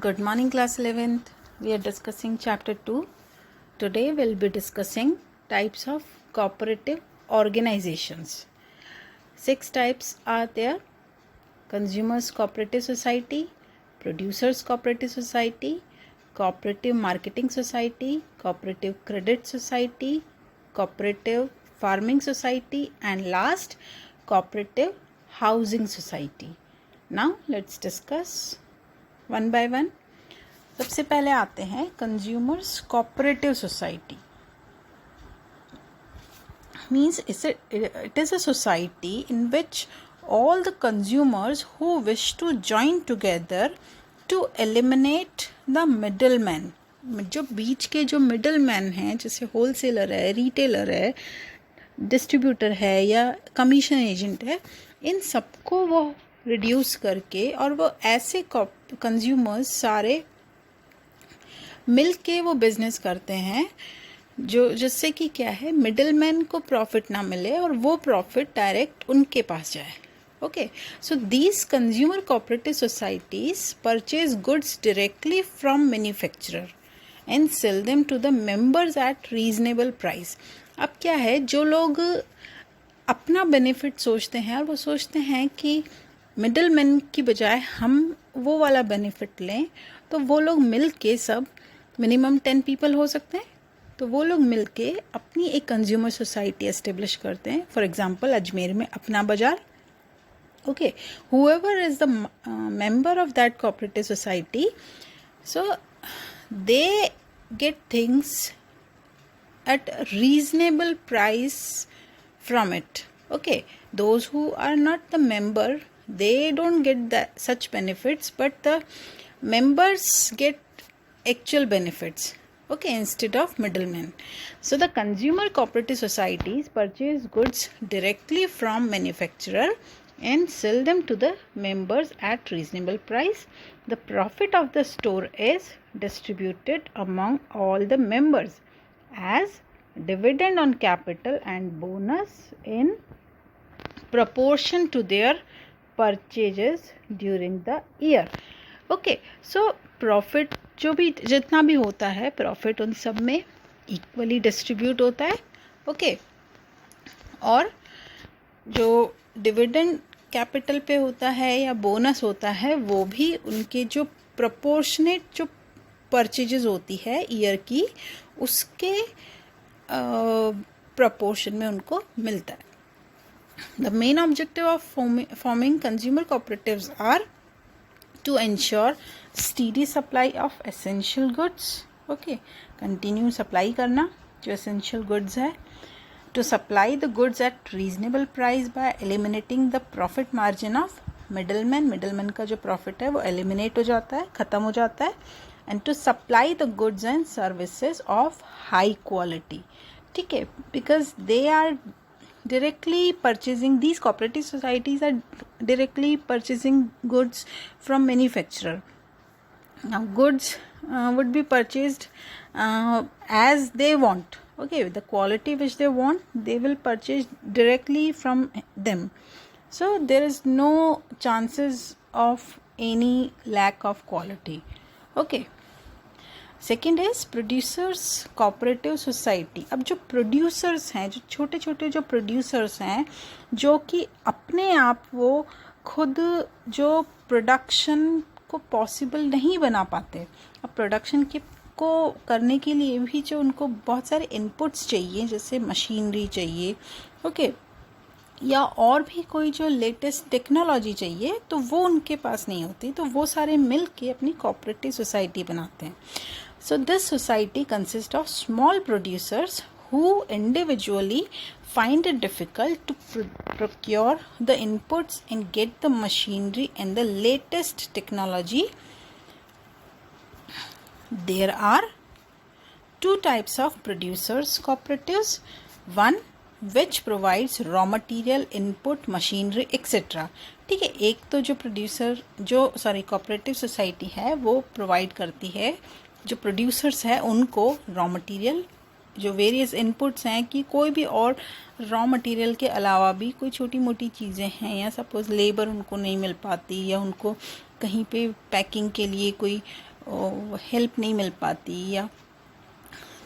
Good morning, class 11th. We are discussing chapter 2. Today we'll be discussing types of cooperative organizations. 6 types are there: Consumers Cooperative Society, Producers Cooperative Society, Cooperative Marketing Society, Cooperative Credit Society, Cooperative Farming Society, and last, Cooperative Housing Society. Now let's discuss one by one. सबसे पहले आते हैं consumers cooperative society. Means it is a society in which all the consumers who wish to join together to eliminate the middleman. जो बीच के जो middleman हैं, जैसे wholesaler है, रिटेलर है, डिस्ट्रीब्यूटर है या कमीशन एजेंट है, इन सबको वो रिड्यूस करके और वो ऐसे कंज्यूमर्स सारे मिल के वो बिजनेस करते हैं जो जिससे कि क्या है, मिडलमैन को प्रॉफिट ना मिले और वो प्रॉफिट डायरेक्ट उनके पास जाए. Okay, so these consumer cooperative societies purchase goods directly from manufacturer and sell them to the members at reasonable price. अब क्या है, जो लोग अपना बेनिफिट सोचते हैं और वो सोचते हैं कि मिडलमैन की बजाय हम वो वाला बेनिफिट लें, तो वो लोग मिल के सब मिनिमम 10 पीपल हो सकते हैं, तो वो लोग मिल के अपनी एक कंज्यूमर सोसाइटी एस्टेब्लिश करते हैं. फॉर एग्जांपल अजमेर में अपना बाज़ार. Okay, whoever is the member of that cooperative society, so they get things at a reasonable price from it. Okay, those who are not the member, they don't get that such benefits, but the members get actual benefits. Okay, instead of middlemen. So the consumer cooperative societies purchase goods directly from manufacturer and sell them to the members at reasonable price. The profit of the store is distributed among all the members as dividend on capital and bonus in proportion to their purchases during the year. Okay, so profit जो भी जितना भी होता है, profit उन सब में equally distribute होता है. ओके, और जो डिविडेंड कैपिटल पे होता है या बोनस होता है, वो भी उनके जो प्रोपोर्शनेट जो परचेजेस होती है ईयर की, उसके प्रोपोर्शन में उनको मिलता है. The main objective of forming consumer cooperatives are to ensure steady supply of essential goods. Okay, continue supply करना जो एसेंशियल गुड्स है. To supply the goods at reasonable price by eliminating the profit margin of middleman. middleman का जो profit है वो eliminate हो जाता है, ख़त्म हो जाता है. And to supply the goods and services of high quality. ठीक है, because they are directly purchasing, these cooperative societies are directly purchasing goods from manufacturer. Now goods would be purchased as they want. Okay, the quality which they want, they will purchase directly from them. So there is no chances of any lack of quality. Okay, second is producers cooperative society. अब जो producers हैं, जो छोटे छोटे जो producers हैं, जो कि अपने आप वो खुद जो production को possible नहीं बना पाते, अब production के को करने के लिए भी जो उनको बहुत सारे इनपुट्स चाहिए, जैसे मशीनरी चाहिए, ओके, या और भी कोई जो लेटेस्ट टेक्नोलॉजी चाहिए, तो वो उनके पास नहीं होती, तो वो सारे मिल के अपनी कोऑपरेटिव सोसाइटी बनाते हैं. So this society consist of small producers who individually find it difficult to procure the inputs and get the machinery and the latest technology. There are two types of producers cooperatives. One which provides raw material, input, machinery, etc. ठीक है, एक तो जो producer cooperative society है वो provide करती है, जो प्रोड्यूसर्स है उनको रॉ मटेरियल, जो वेरियस इनपुट्स हैं कि कोई भी और रॉ मटेरियल के अलावा भी कोई छोटी मोटी चीज़ें हैं, या सपोज़ लेबर उनको नहीं मिल पाती, या उनको कहीं पे पैकिंग के लिए कोई हेल्प नहीं मिल पाती, या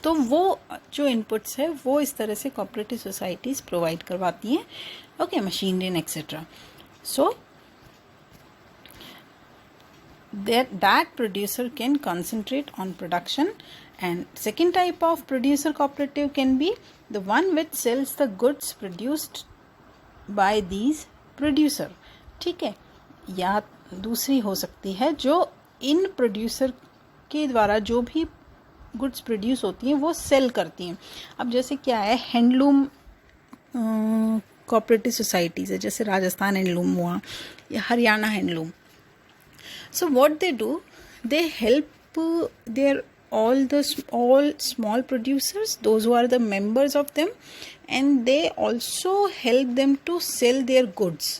तो वो जो इनपुट्स है वो इस तरह से कोऑपरेटिव सोसाइटीज़ प्रोवाइड करवाती हैं, okay, machinery and etcetera. So that producer can concentrate on production. And second type of producer cooperative can be the one which sells the goods produced by these producer. ठीक है, या दूसरी हो सकती है जो इन प्रोड्यूसर के द्वारा जो भी गुड्स प्रोड्यूस होती हैं वो सेल करती हैं. अब जैसे क्या है, हैंडलूम कोऑपरेटिव सोसाइटीज़ है, जैसे राजस्थान हैंडलूम हुआ या Haryana handloom. So what they do, they help all small producers, those who are the members of them, and they also help them to sell their goods.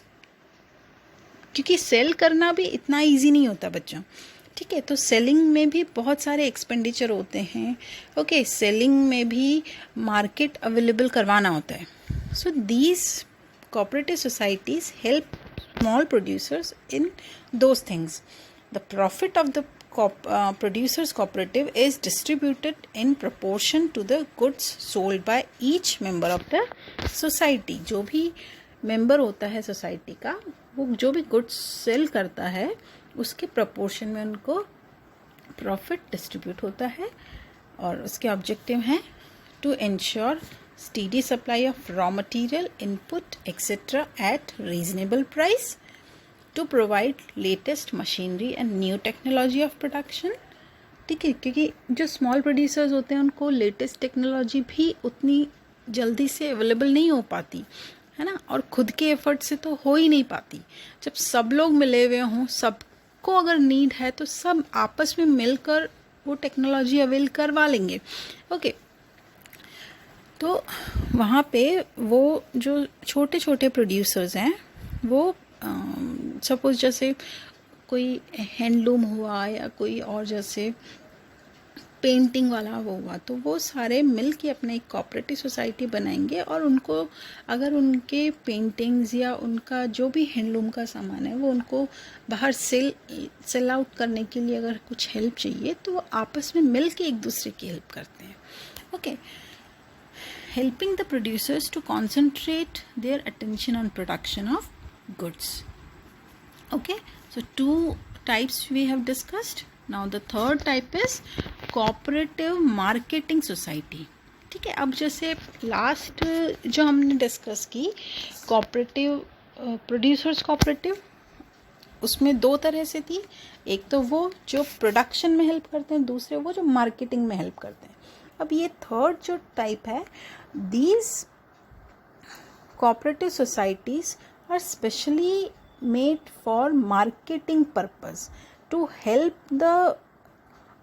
क्योंकि सेल करना भी इतना easy नहीं होता बच्चों, ठीक है. तो सेलिंग में भी बहुत सारे एक्सपेंडिचर होते हैं, ओके. सेलिंग में भी मार्केट अवेलेबल करवाना होता है. So these cooperative societies help small producers in those things. The profit of the producers cooperative is distributed in proportion to the goods sold by each member of the society. जो भी member होता है society का, वो जो भी goods sale करता है उसके प्रपोर्शन में उनको प्रॉफिट डिस्ट्रीब्यूट होता है. और उसके ऑब्जेक्टिव हैं to insure steady supply of raw material, input, etc. at reasonable price, to provide latest machinery and new technology of production. ठीक है, क्योंकि जो स्मॉल प्रोड्यूसर्स होते हैं उनको लेटेस्ट टेक्नोलॉजी भी उतनी जल्दी से अवेलेबल नहीं हो पाती है ना, और खुद के एफर्ट से तो हो ही नहीं पाती. जब सब लोग मिले हुए हों, सबको अगर नीड है तो सब आपस में मिलकर वो टेक्नोलॉजी अवेल करवा लेंगे, ओके. तो वहाँ पे वो जो छोटे छोटे प्रोड्यूसर्स हैं वो सपोज़ जैसे कोई हैंडलूम हुआ या कोई और जैसे पेंटिंग वाला वो हुआ, तो वो सारे मिल के अपने एक कोऑपरेटिव सोसाइटी बनाएंगे, और उनको अगर उनके पेंटिंग्स या उनका जो भी हैंडलूम का सामान है वो उनको बाहर सेल आउट करने के लिए अगर कुछ हेल्प चाहिए तो वो आपस में मिल के एक दूसरे की हेल्प करते हैं, okay. Helping the producers to concentrate their attention on production of goods. Okay, so two types we have discussed. Now the third type is cooperative marketing society. ठीक है, अब जैसे लास्ट जो हमने डिस्कस की कोऑपरेटिव प्रोड्यूसर्स कोऑपरेटिव, उसमें दो तरह से थी. एक तो वो जो प्रोडक्शन में हेल्प करते हैं, दूसरे वो जो मार्केटिंग में हेल्प करते हैं. अब ये थर्ड जो टाइप है, these cooperative societies are specially made for marketing purpose, to help the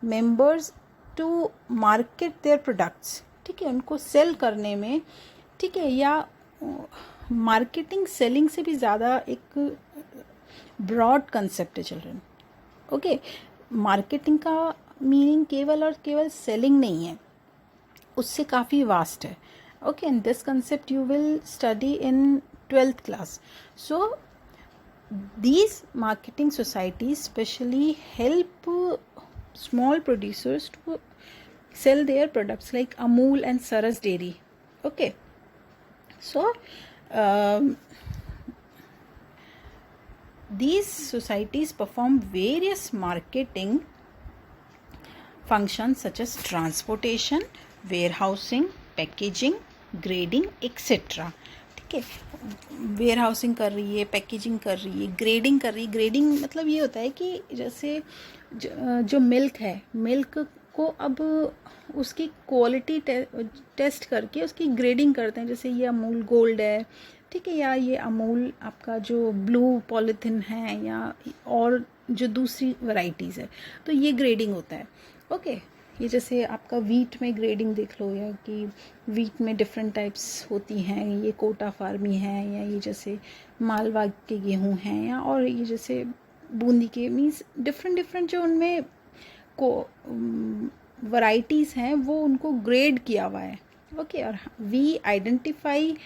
members to market their products. ठीक है, उनको सेल करने में, ठीक है, या मार्केटिंग सेलिंग से भी ज़्यादा एक ब्रॉड कंसेप्ट है चिल्ड्रन, ओके. मार्केटिंग का मीनिंग केवल और केवल सेलिंग नहीं है, उससे काफ़ी वास्ट है, okay. And this concept you will study in 12th class. So these marketing societies specially help small producers to sell their products like Amul and Saras Dairy, okay. So these societies perform various marketing functions such as transportation, warehousing, packaging, grading etcetera. ठीक है, where housing कर रही है, packaging कर रही है, grading कर रही है. ग्रेडिंग मतलब ये होता है कि जैसे जो मिल्क है, मिल्क को अब उसकी क्वालिटी टेस्ट करके उसकी ग्रेडिंग करते हैं. जैसे ये अमूल गोल्ड है, ठीक है, या ये अमूल आपका जो ब्लू पॉलीथिन है, या और जो दूसरी वैरायटीज़ है, तो ये ग्रेडिंग होता है, ओके. ये जैसे आपका वीट में ग्रेडिंग देख लो, या कि वीट में डिफरेंट टाइप्स होती हैं, ये कोटा फार्मी है, या ये जैसे मालवा के गेहूँ हैं, या और ये जैसे बूंदी के, मीन्स डिफरेंट जो उनमें को वैरायटीज़ हैं वो उनको ग्रेड किया हुआ है. ओके, और we identify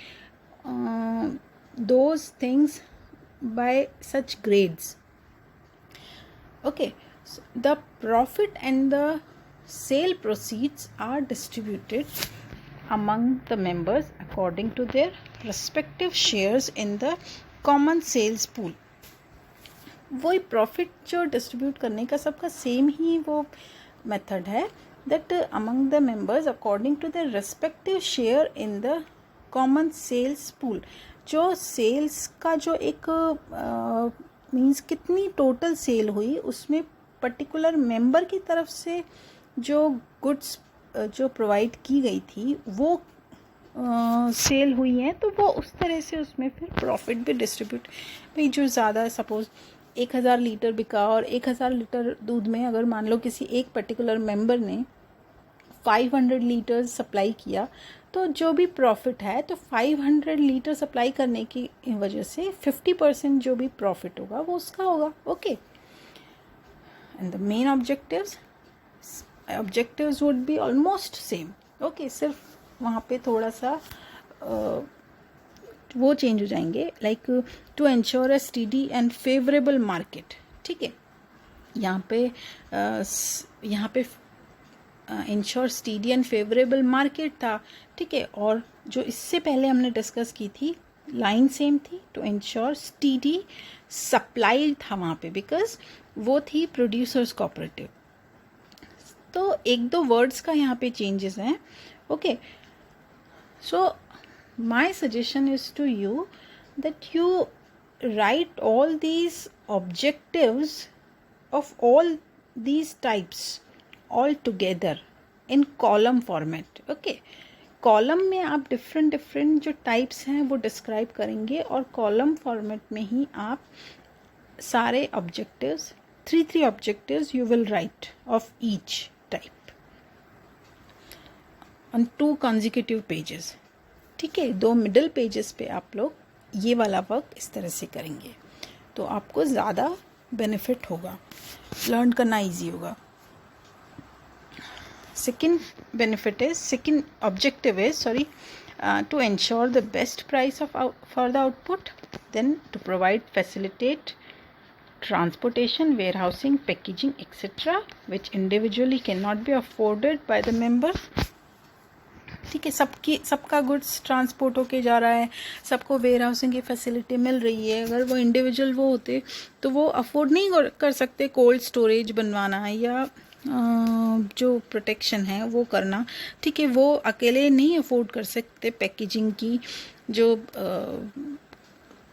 those things by such grades. Okay, so the profit and the sale proceeds are distributed among the members according to their respective shares in the common sales pool. वही profit जो distribute करने का सबका same ही वो method है, that among the members according to the respective share in the common sales pool. जो sales का जो एक मीन्स कितनी टोटल सेल हुई, उसमें पर्टिकुलर मेंबर की तरफ से जो गुड्स जो प्रोवाइड की गई थी वो सेल हुई हैं, तो वो उस तरह से उसमें फिर प्रॉफिट भी डिस्ट्रीब्यूट. भाई जो ज़्यादा सपोज 1000 लीटर बिका और 1000 लीटर दूध में अगर मान लो किसी एक पर्टिकुलर मेंबर ने 500 लीटर सप्लाई किया, तो जो भी प्रॉफिट है तो 500 लीटर सप्लाई करने की वजह से 50% जो भी प्रॉफिट होगा वो उसका होगा. Okay, and the main objectives would be almost same. Okay, सिर्फ वहाँ पे थोड़ा सा वो चेंज हो जाएंगे, like to ensure a steady and favourable market. ठीक है, यहाँ पे insure steady and favourable market था. ठीक है, और जो इससे पहले हमने डिस्कस की थी लाइन सेम थी, टू इंश्योर स्टेडी सप्लाई था वहाँ पे, बिकॉज वो थी प्रोड्यूसर्स कोऑपरेटिव. तो एक दो वर्ड्स का यहाँ पे चेंजेस हैं. Okay, so my suggestion is to you that you write all these objectives of all these types all together in column format. okay, column में आप डिफरेंट जो टाइप्स हैं वो डिस्क्राइब करेंगे, और कॉलम फॉर्मेट में ही आप सारे objectives 3 objectives you will write of each type on 2 consecutive pages. ठीक है, 2 मिडल पेजेस पे आप लोग ये वाला वर्क इस तरह से करेंगे, तो आपको ज़्यादा बेनिफिट होगा, लर्न करना ईजी होगा. second objective is to ensure the best price for the output, then to provide facilitate transportation, warehousing, packaging, etc., which individually cannot be afforded by the member. ठीक है, सबका गुड्स ट्रांसपोर्ट होके जा रहा है, सबको वेयर हाउसिंग की facility मिल रही है. अगर वो इंडिविजुअल वो होते तो वो अफोर्ड नहीं कर सकते कोल्ड स्टोरेज बनवाना या जो प्रोटेक्शन है वो करना. ठीक है, वो अकेले नहीं अफोर्ड कर सकते पैकेजिंग की जो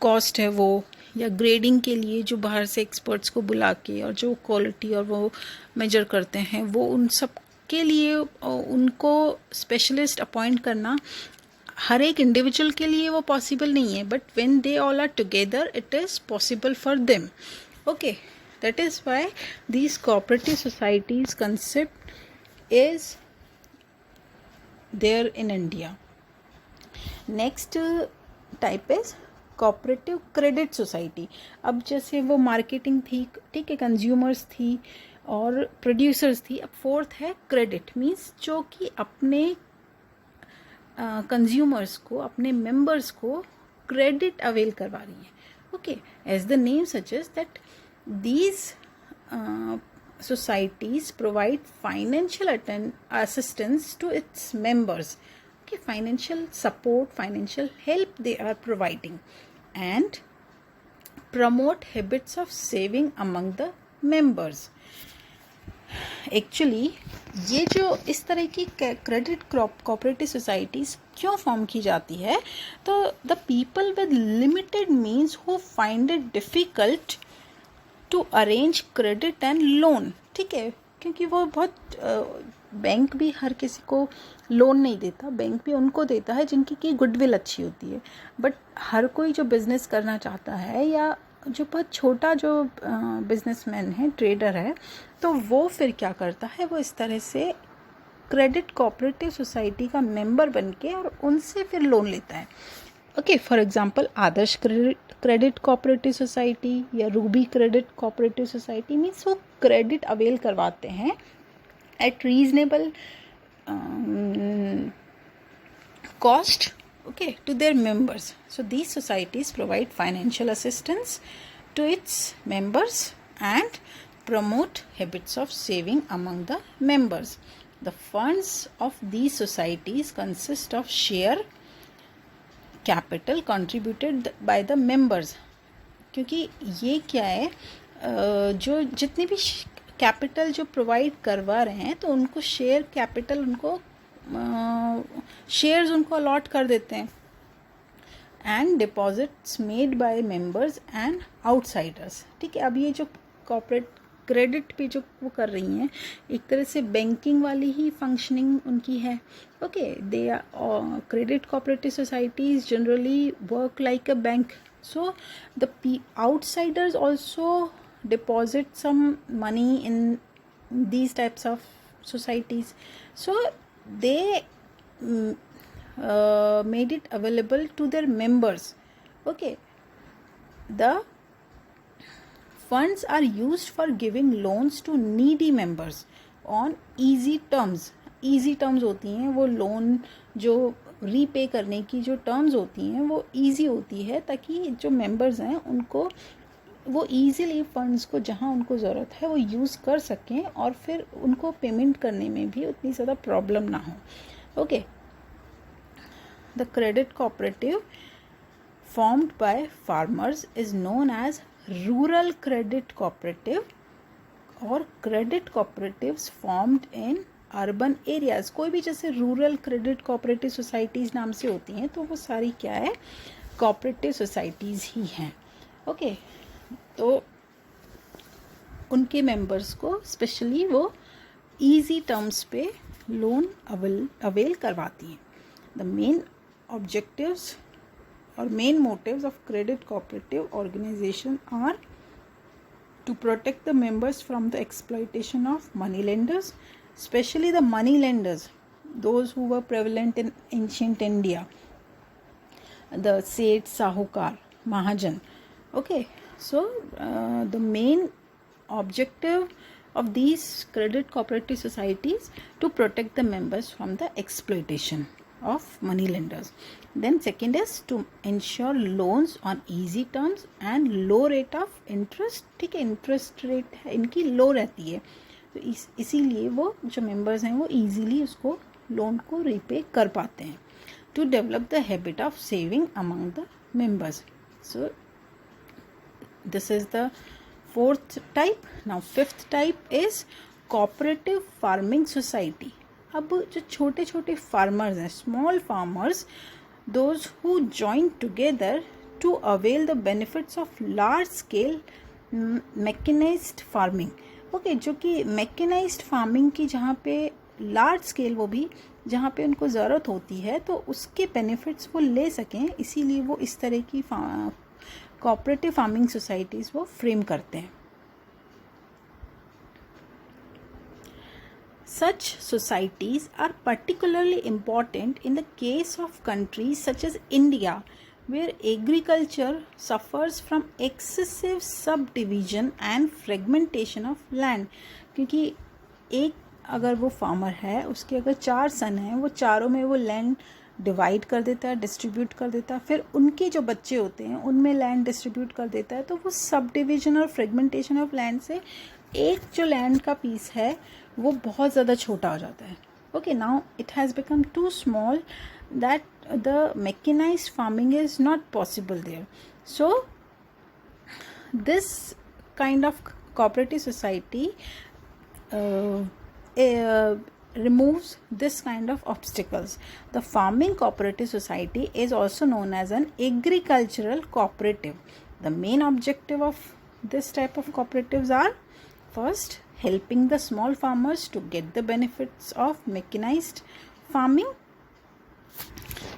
कॉस्ट है वो, या ग्रेडिंग के लिए जो बाहर से एक्सपर्ट्स को बुला के और जो क्वालिटी और वो मेजर करते हैं, वो उन सब के लिए उनको स्पेशलिस्ट अपॉइंट करना हर एक इंडिविजुअल के लिए वो पॉसिबल नहीं है, but when they all are together it is possible for them. Okay, that is why these cooperative societies concept is there in India. Next type is cooperative credit society. अब जैसे वो marketing थी, ठीक है, consumers थी और producers थी, अब फोर्थ है क्रेडिट. मीन्स जो कि अपने कंज्यूमर्स को, अपने मेंबर्स को क्रेडिट अवेल करवा रही है. Okay, as the name suggest that these societies provide financial assistance to its members. Okay, financial support, financial help they are providing, and promote habits of saving among the members. Actually ये जो इस तरह की credit cooperative societies क्यों form की जाती है, तो the people with limited means who find it difficult to arrange credit and loan. ठीक है, क्योंकि वो बहुत बैंक भी हर किसी को लोन नहीं देता, बैंक भी उनको देता है जिनकी की गुडविल अच्छी होती है. बट हर कोई जो बिज़नेस करना चाहता है या जो बहुत छोटा जो बिजनेसमैन है, ट्रेडर है, तो वो फिर क्या करता है, वो इस तरह से क्रेडिट कोऑपरेटिव सोसाइटी का मेंबर बन के और उनसे फिर लोन लेता है. Okay, for example Adarsh credit cooperative society या Ruby credit cooperative society means वो क्रेडिट अवेल करवाते हैं at reasonable cost, okay, to their members. So these societies provide financial assistance to its members and promote habits of saving among the members. The funds of these societies consist of share capital contributed by the members. क्योंकि ये क्या है, जो जितनी भी capital जो provide करवा रहे हैं तो उनको शेयर कैपिटल, उनको शेयर्स उनको अलॉट कर देते हैं. And deposits made by members and outsiders. ठीक है, अब ये जो कॉर्पोरेट क्रेडिट पे जो वो कर रही हैं, एक तरह से बैंकिंग वाली ही फंक्शनिंग उनकी है. Okay, they are credit cooperative societies generally work like a bank. So the outsiders also deposit some money in these types of societies. So they made it available to their members. Okay, the funds are used for giving loans to needy members on easy terms. easy terms होती हैं वो loan जो repay करने की जो terms होती हैं वो ईजी होती है, ताकि जो मेंबर्स हैं उनको वो ईजीली फंड्स को जहां उनको ज़रूरत है वो यूज़ कर सकें और फिर उनको पेमेंट करने में भी उतनी ज़्यादा प्रॉब्लम ना हो. Okay, the credit cooperative formed by farmers is known as rural credit cooperative और credit cooperatives formed in urban areas. कोई भी जैसे रूरल क्रेडिट कोऑपरेटिव सोसाइटीज़ नाम से होती हैं तो वो सारी क्या है, कोऑपरेटिव सोसाइटीज़ ही हैं. ओके, तो उनके मेंबर्स को स्पेशली वो इजी टर्म्स पे लोन अवेल करवाती हैं. द मेन ऑब्जेक्टिव्स और main motives of credit cooperative organisation are to protect the members from the exploitation of money lenders, especially the money lenders, those who were prevalent in ancient India, the Seth, Sahukar, Mahajan. Okay, so the main objective of these credit cooperative societies to protect the members from the exploitation of money lenders. Then second is to ensure loans on easy terms and low rate of interest. ठीक है, interest rate है इनकी लो रहती है, तो इसीलिए वो जो मेंबर्स हैं वो इजीली उसको लोन को रीपे कर पाते हैं. To develop the habit of saving among the members. So this is the fourth type. Now fifth type is cooperative farming society. अब जो छोटे छोटे फार्मर्स हैं, small farmers, those who join together to avail the benefits of large scale mechanised farming. Okay, जो कि mechanised farming की जहाँ पे लार्ज स्केल, वो भी जहाँ पे उनको ज़रूरत होती है तो उसके बेनिफिट्स वो ले सकें, इसीलिए वो इस तरह की कोऑपरेटिव फार्मिंग सोसाइटीज़ वो फ्रेम करते हैं. Such societies are particularly important in the case of countries such as India, where agriculture suffers from excessive subdivision and fragmentation of land. क्योंकि एक अगर वो फार्मर है, उसके अगर 4 सन हैं, वो चारों में वो लैंड डिवाइड कर देता है, डिस्ट्रीब्यूट कर देता है, फिर उनके जो बच्चे होते हैं उनमें लैंड डिस्ट्रीब्यूट कर देता है, तो वो सब डिविजन और फ्रेगमेंटेशन ऑफ लैंड से एक जो लैंड का पीस है वो बहुत ज़्यादा छोटा हो जाता है. Okay, now it has become too small that the mechanised farming is not possible there. So this kind of cooperative society removes this kind of obstacles. The farming cooperative society is also known as an agricultural cooperative. The main objective of this type of cooperatives are, first, helping the small farmers to get the benefits of mechanized farming,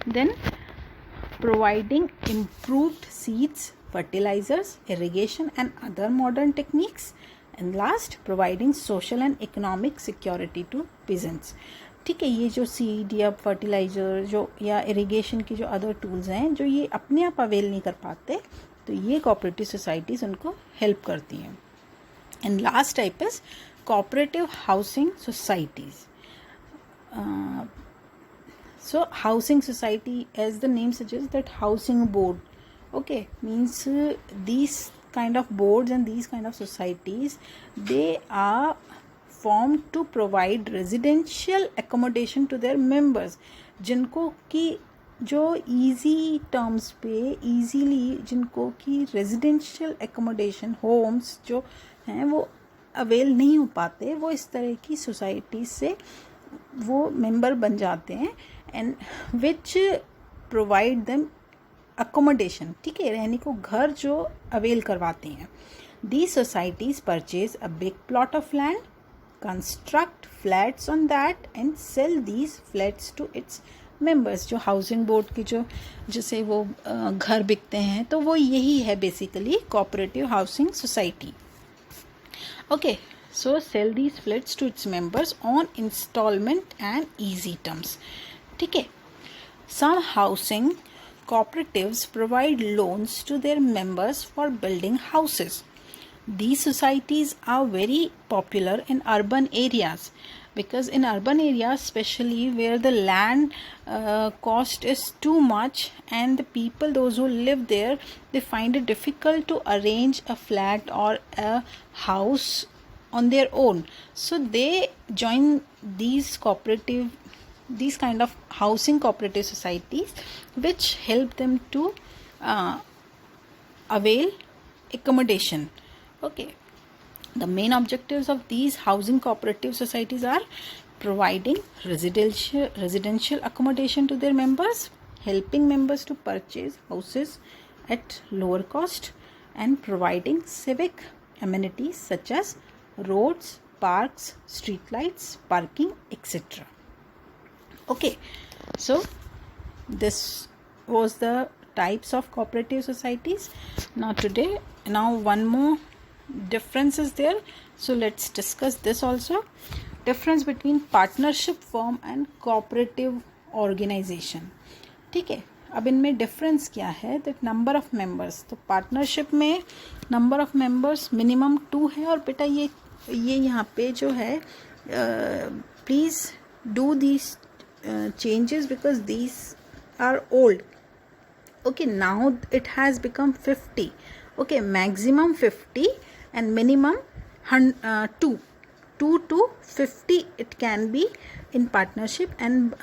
then providing improved seeds, fertilizers, irrigation and other modern techniques, and last providing social and economic security to peasants. ठीक है, ये जो seed या fertiliser जो या irrigation की जो other tools हैं जो ये अपने आप अवेल नहीं कर पाते, तो ये कोऑपरेटिव सोसाइटीज़ उनको हेल्प करती हैं. And last type is cooperative housing societies. So housing society, as the name suggests, that housing board, okay, means these kind of boards and these kind of societies, they are formed to provide residential accommodation to their members, जिनको कि जो easy terms पे easily जिनको कि residential accommodation homes जो हैं वो avail नहीं हो पाते, वो इस तरह की सोसाइटी से वो मेंबर बन जाते हैं and which provide them accommodation, ठीक है, रहने को घर जो अवेल करवाते हैं. The societies purchase a big plot of land, construct flats on that and sell these flats to its members. जो हाउसिंग बोर्ड की जो जैसे वो घर बिकते हैं, तो वो यही है basically cooperative housing society. Okay, so sell these flats to its members on installment and easy terms. ठीक है. Some housing cooperatives provide loans to their members for building houses. These societies are very popular in urban areas, because in urban areas, especially where the land cost is too much and the people, those who live there, they find it difficult to arrange a flat or a house on their own, so they join these kind of housing cooperative societies, which help them to avail accommodation. Okay, the main objectives of these housing cooperative societies are providing residential accommodation to their members, helping members to purchase houses at lower cost, and providing civic amenities such as roads, parks, street lights, parking, etc. Okay, so this was the types of cooperative societies. Now one more difference is there, so let's discuss this also. Difference between partnership firm and cooperative organization. ठीक है, अब इनमें difference क्या है, that number of members. तो partnership में number of members minimum 2 है. और बेटा ये यहाँ पे जो है, please do these changes because these are old. Okay, now it has become 50. Okay, maximum 50 and minimum 2 to 50 it can be in partnership, and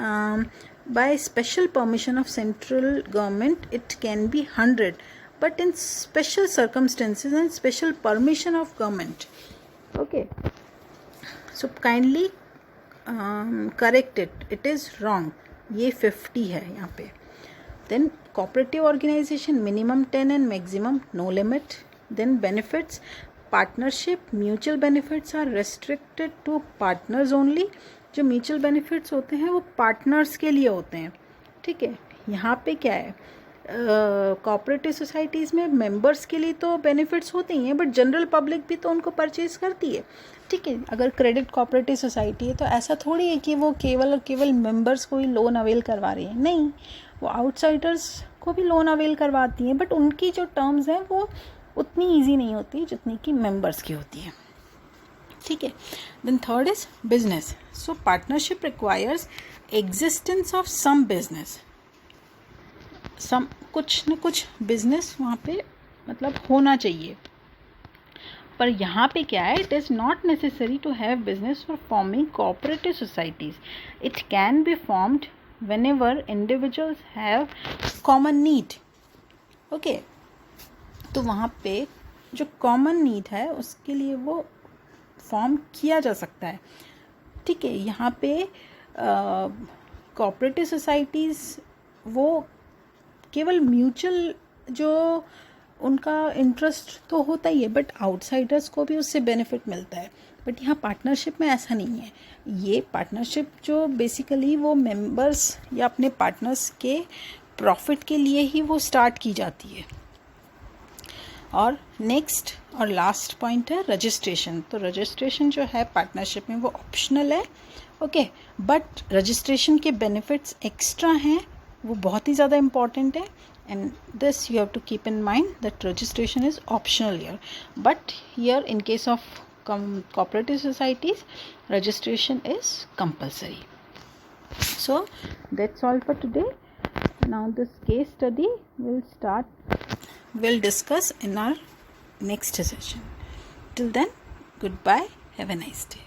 by special permission of central government it can be 100, but in special circumstances and special permission of government. Okay, so kindly correct it is wrong. ये 50 है यहाँ पे. Then cooperative organization minimum 10 and maximum no limit. Then benefits, partnership mutual benefits are restricted to partners only. जो mutual benefits होते हैं वो partners के लिए होते हैं. ठीक है, यहाँ पे क्या है, कोऑपरेटिव सोसाइटीज़ में मेंबर्स के लिए तो बेनिफिट्स होते ही हैं, बट जनरल पब्लिक भी तो उनको परचेज़ करती है. ठीक है, अगर क्रेडिट कोऑपरेटिव सोसाइटी है तो ऐसा थोड़ी है कि वो केवल और केवल मेंबर्स को ही लोन अवेल करवा रही है. नहीं, वो आउटसाइडर्स को भी लोन अवेल करवाती हैं, बट उनकी जो टर्म्स हैं वो उतनी ईजी नहीं होती जितनी कि मेंबर्स की होती है. ठीक है. Then third is business. So partnership requires existence of some business. Some कुछ न कुछ बिजनेस वहाँ पे मतलब होना चाहिए. पर यहाँ पे क्या है, it is not necessary to have business for forming cooperative societies. It can be formed whenever individuals have common need. Okay, तो वहाँ पे जो कॉमन नीड है उसके लिए वो फॉर्म किया जा सकता है. ठीक है, यहाँ पे कोऑपरेटिव सोसाइटीज़ वो केवल म्यूचुअल जो उनका इंटरेस्ट तो होता ही है, बट आउटसाइडर्स को भी उससे बेनिफिट मिलता है. बट यहाँ पार्टनरशिप में ऐसा नहीं है. ये पार्टनरशिप जो बेसिकली वो मेंबर्स या अपने पार्टनर्स के प्रॉफिट के लिए ही वो स्टार्ट की जाती है. और नेक्स्ट और लास्ट पॉइंट है रजिस्ट्रेशन. तो रजिस्ट्रेशन जो है पार्टनरशिप में वो ऑप्शनल है. ओके, बट रजिस्ट्रेशन के बेनिफिट्स एक्स्ट्रा हैं, वो बहुत ही ज़्यादा इम्पॉर्टेंट है. and this you have to keep in mind that registration is optional here, but here in case of cooperative societies, registration is compulsory. So that's all for today. Now this case study we'll discuss in our next session. Till then, goodbye. Have a nice day.